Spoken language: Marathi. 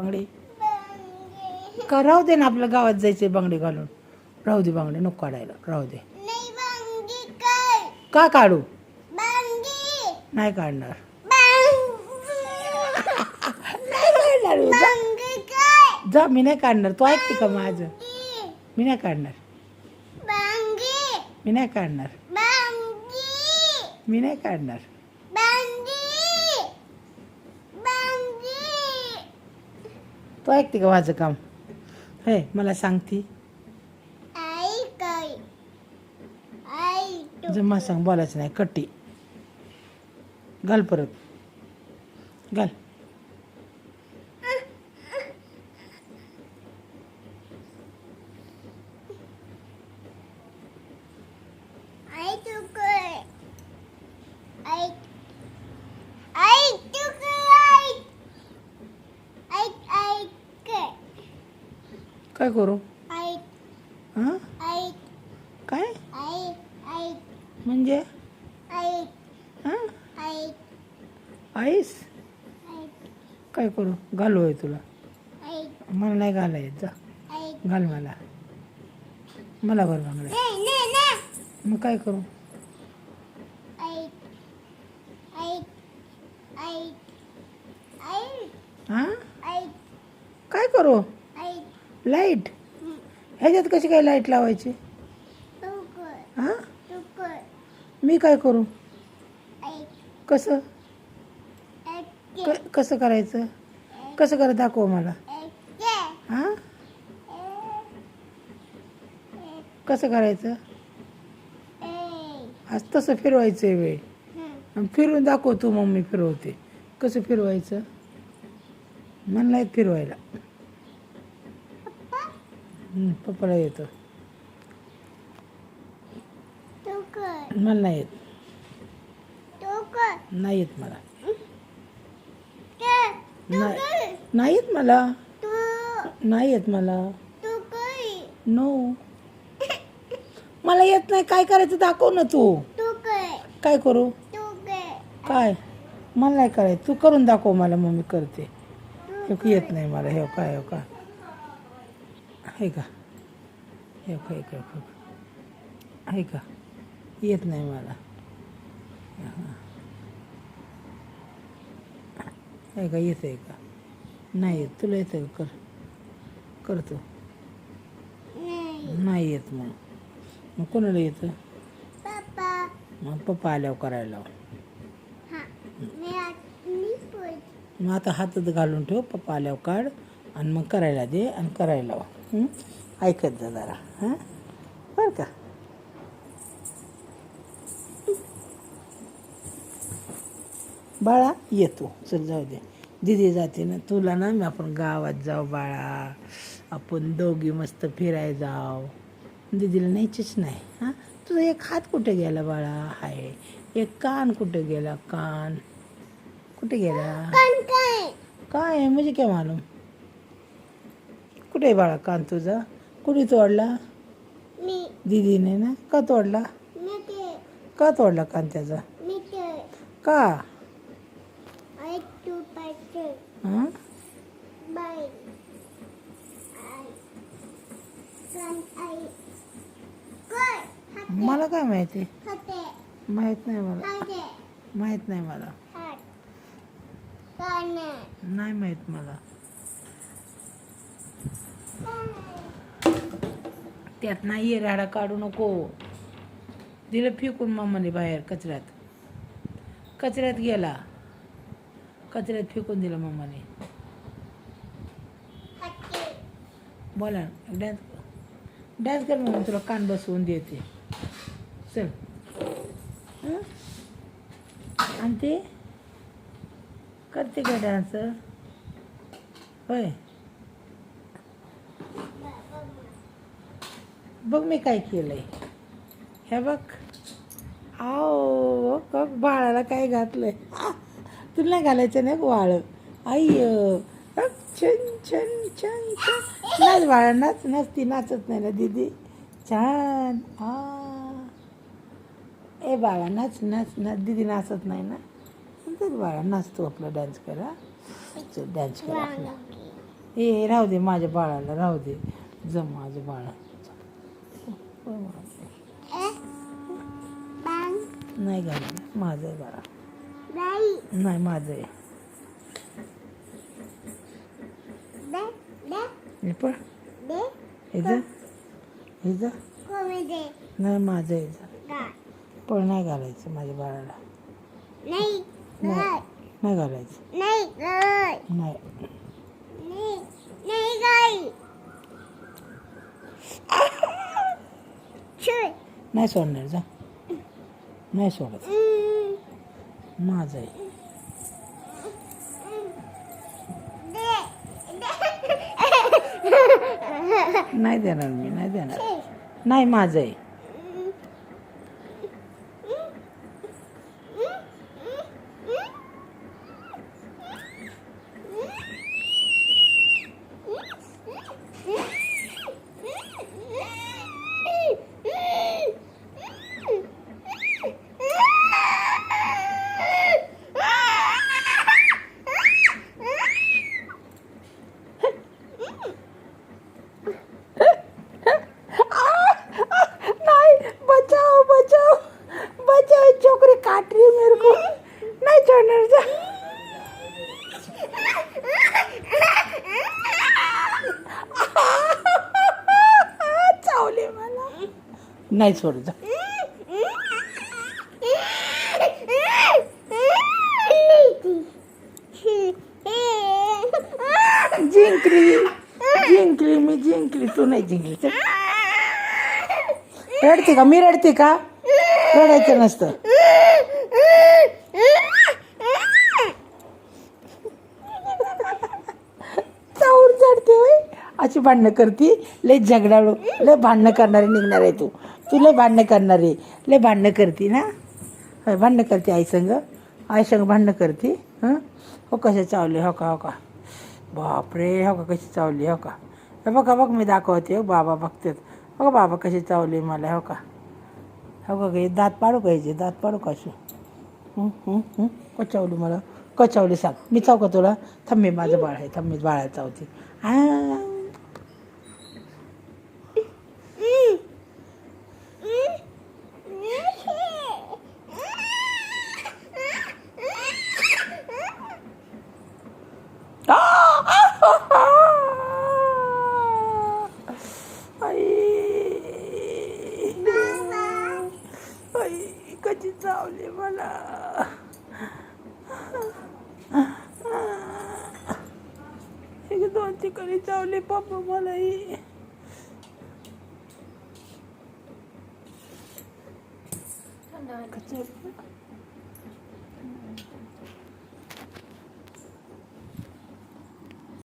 बांगडी का राहू दे ना, आपल्या गावात जायचंय बांगडी घालून. राहू दे बांगडी, नको काढायला, राहू दे. का काढू? नाही काढणार. नाही काढणार. जा, मी नाही काढणार. तू ऐकते का माझं? मी नाही काढणार. मी नाही काढणार. मी नाही काढणार. तू ऐकते का माझं काम? हे मला सांगती. जमा सांग, बोलायचं नाही. कट्टी घाल, परत घाल. काय करू? हां काय म्हणजे? हां आईस काय करू? घालू आहे तुला? मला नाही घालायचं. जा घाल मला. मला बरं बांगड्या. मग काय करू? हां काय करू? लाईट ह्याच्यात कशी काय लाईट लावायची? हां मी काय करू? कसं कसं करायचं? कसं करा, दाखव मला. हां कसं करायचं? आज तसं फिरवायचं आहे वेळ. फिरून दाखव तू, मम्मी फिरवते. कसं फिरवायचं? मला नाही फिरवायला. पप्पाला येतं, मला नाही येत. नाही येत मला. नाही येत मला. नाही येत मला. नो मला येत नाही. काय करायचं दाखव ना तू. काय करू? काय? मला नाही करायचं. तू करून दाखव मला, मग मी करते. येत नाही मला. हे काय? हे का? हे का? हे का? हे का? हे का? येत नाही मला. हे का? येत आहे का? नाही येत. तुला येतं का? करतो. नाही येत. मग कोणाला येतं? मग पप्पा आल्यावर करायला लाव. मग आता हातात घालून ठेव. पप्पा आल्यावर काढ आणि मग करायला दे आणि करायला लाव. ऐकत जा जरा. हां बरं का? बाळा येतो. चल जाऊ दे. दिदी जाते ना. तुला ना मी आपण गावात जाऊ बाळा. आपण दोघी मस्त फिरायला जाऊ. दिदीला न्यायचीच नाही. हां तुझा एक हात कुठे गेला बाळा? हाय. एक कान कुठे गेला? कान कुठे गेला? काय म्हणजे काय मालूम? कुठे बाळा कान तुझा? कुणी तोडला? दीदीने ना. का तोडला? का तोडला कान त्याचा? का? हां मला काय माहिती? माहीत नाही मला. माहीत नाही मला. नाही माहीत मला. त्यात नाही राडा काढू नको. दिलं फेकून मम्माने बाहेर कचऱ्यात. कचऱ्यात गेला. कचऱ्यात फेकून दिलं मम्माने. बोला डान्स कर. मग तुला कान बसवून देते. चल. आणि ते करते का डान्स? होय. बघ मी काय केलंय. हे बघ. आओ बघ बाळाला काय घातलंय. तुला नाही घालायचं नाही वाळ. अय्य छन छन छन छन. नाच बाळा नाच. नाचती नाचत नाही ना दीदी. छान. ए बाळा नाच नाच नाच. दीदी नाचत नाही ना. बाळा नाचतो आपला. डान्स करा. डान्स करा आपला. ए राहू दे माझ्या बाळाला, राहू दे. जम माझं बाळ. नाही घालणार, माझं आहे बाळा. नाही माझं आहे. हे पण इथं इथं नाही माझं आहे. पण नाही घालायचं माझ्या बाळाला. नाही नाही घालायचं. नाही नाही सोडणार. जा, नाही सोडत. माझं आहे. नाही देणार मी, नाही देणार. नाही माझं आहे. छोकरी काट रही है मेरे को. नहीं छोड़ना. जा. चावले मला. नाही सोड. जा. जिंकली जिंकली मी जिंकली. तू नाही जिंकली. रडते का मी? रडते का? रडायचं नसतं. चावून चढते होय. अशी भांडणं करती. लय झगडाळू, लय भांडणं करणारी निघणार आहे तू. तू लय भांडणं करणारी, लय भांडणं करती ना. भांडणं करते आई संग. आई संग भांडणं करते. हं. हो कसे चावले. हो का, हो का. बापरे. हो का कशी चावली. हो का. हे बघा बघ मी दाखवते. हो बाबा बघतात. हो बाबा कशी चावली मला. हो का. हो का. दात पाडू का याचे? दात पाडू का अशी? कचावली मला. कचावली सांग. मी चाव का तुला? थांब मी माझं बाळ आहे. थांब मी बाळाला चावते. कशी चावली मला. एक दोन ठिकाणी चावले पप्पा मलाही.